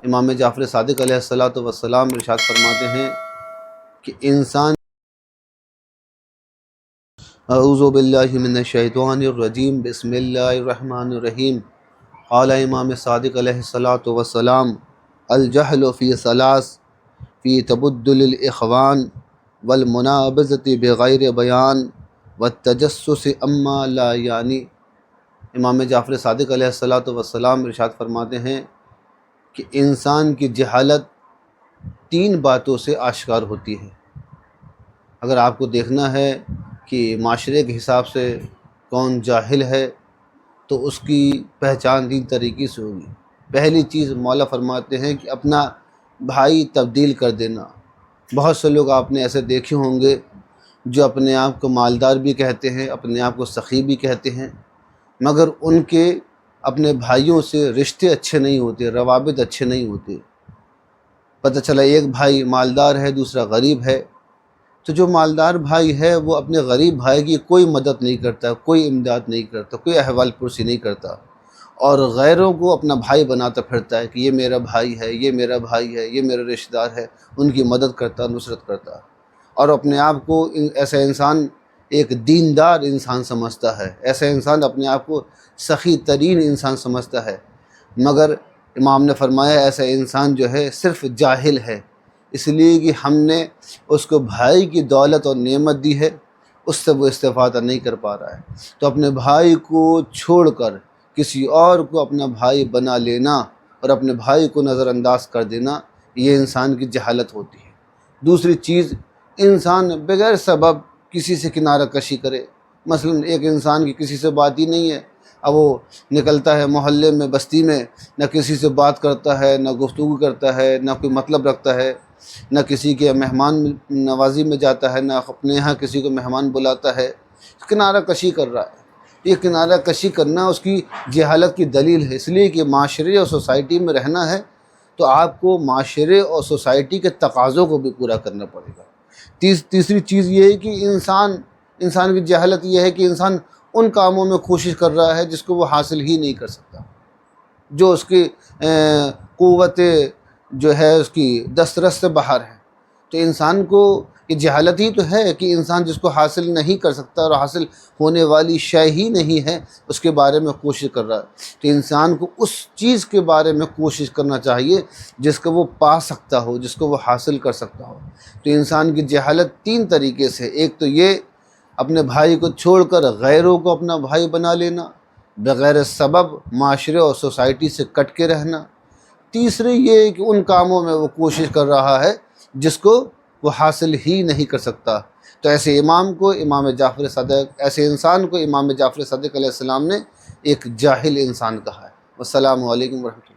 امام جعفر صادق علیہ السلام ارشاد فرماتے ہیں کہ انسان اعوذ باللہ من الشیطان الرجیم بسم اللہ الرحمن الرحیم قال امام صادق علیہ السلام الجہل فی ثلاث فی تبدل الاخوان والمنابذۃ بغیر بیان والتجسس اما لا یعنی۔ امام جعفر صادق علیہ السلام ارشاد فرماتے ہیں کہ انسان کی جہالت تین باتوں سے آشکار ہوتی ہے۔ اگر آپ کو دیکھنا ہے کہ معاشرے کے حساب سے کون جاہل ہے تو اس کی پہچان تین طریقے سے ہوگی۔ پہلی چیز مولا فرماتے ہیں کہ اپنا بھائی تبدیل کر دینا۔ بہت سے لوگ آپ نے ایسے دیکھے ہوں گے جو اپنے آپ کو مالدار بھی کہتے ہیں، اپنے آپ کو سخی بھی کہتے ہیں، مگر ان کے اپنے بھائیوں سے رشتے اچھے نہیں ہوتے، روابط اچھے نہیں ہوتے۔ پتہ چلا ایک بھائی مالدار ہے، دوسرا غریب ہے، تو جو مالدار بھائی ہے وہ اپنے غریب بھائی کی کوئی مدد نہیں کرتا، کوئی امداد نہیں کرتا، کوئی احوال پرسی نہیں کرتا، اور غیروں کو اپنا بھائی بناتا پھرتا ہے کہ یہ میرا بھائی ہے، یہ میرا بھائی ہے، یہ میرا رشتہ دار ہے، ان کی مدد کرتا، نصرت کرتا، اور اپنے آپ کو ایسا انسان ایک دیندار انسان سمجھتا ہے، ایسا انسان اپنے آپ کو سخی ترین انسان سمجھتا ہے، مگر امام نے فرمایا ایسا انسان جو ہے صرف جاہل ہے، اس لیے کہ ہم نے اس کو بھائی کی دولت اور نعمت دی ہے، اس سے وہ استفادہ نہیں کر پا رہا ہے۔ تو اپنے بھائی کو چھوڑ کر کسی اور کو اپنا بھائی بنا لینا اور اپنے بھائی کو نظر انداز کر دینا، یہ انسان کی جہالت ہوتی ہے۔ دوسری چیز، انسان بغیر سبب کسی سے کنارہ کشی کرے۔ مثلا ایک انسان کی کسی سے بات ہی نہیں ہے، اب وہ نکلتا ہے محلے میں، بستی میں، نہ کسی سے بات کرتا ہے، نہ گفتگو کرتا ہے، نہ کوئی مطلب رکھتا ہے، نہ کسی کے مہمان نوازی میں جاتا ہے، نہ اپنے یہاں کسی کو مہمان بلاتا ہے، کنارہ کشی کر رہا ہے۔ یہ کنارہ کشی کرنا اس کی جہالت کی دلیل ہے، اس لیے کہ معاشرے اور سوسائٹی میں رہنا ہے تو آپ کو معاشرے اور سوسائٹی کے تقاضوں کو بھی پورا کرنا پڑے گا۔ تیسری چیز یہ ہے کہ انسان کی جہالت یہ ہے کہ انسان ان کاموں میں کوشش کر رہا ہے جس کو وہ حاصل ہی نہیں کر سکتا، جو اس کی قوت جو ہے اس کی دسترس سے باہر ہے۔ تو انسان کو یہ جہالت ہی تو ہے کہ انسان جس کو حاصل نہیں کر سکتا اور حاصل ہونے والی شے ہی نہیں ہے اس کے بارے میں کوشش کر رہا ہے۔ تو انسان کو اس چیز کے بارے میں کوشش کرنا چاہیے جس کو وہ پا سکتا ہو، جس کو وہ حاصل کر سکتا ہو۔ تو انسان کی جہالت تین طریقے سے، ایک تو یہ اپنے بھائی کو چھوڑ کر غیروں کو اپنا بھائی بنا لینا، بغیر سبب معاشرے اور سوسائٹی سے کٹ کے رہنا۔ تیسری یہ کہ ان کاموں میں وہ کوشش کر رہا ہے جس کو وہ حاصل ہی نہیں کر سکتا۔ تو ایسے انسان کو امام جعفر صادق علیہ السلام نے ایک جاہل انسان کہا ہے۔ السلام علیکم ورحمۃ اللہ۔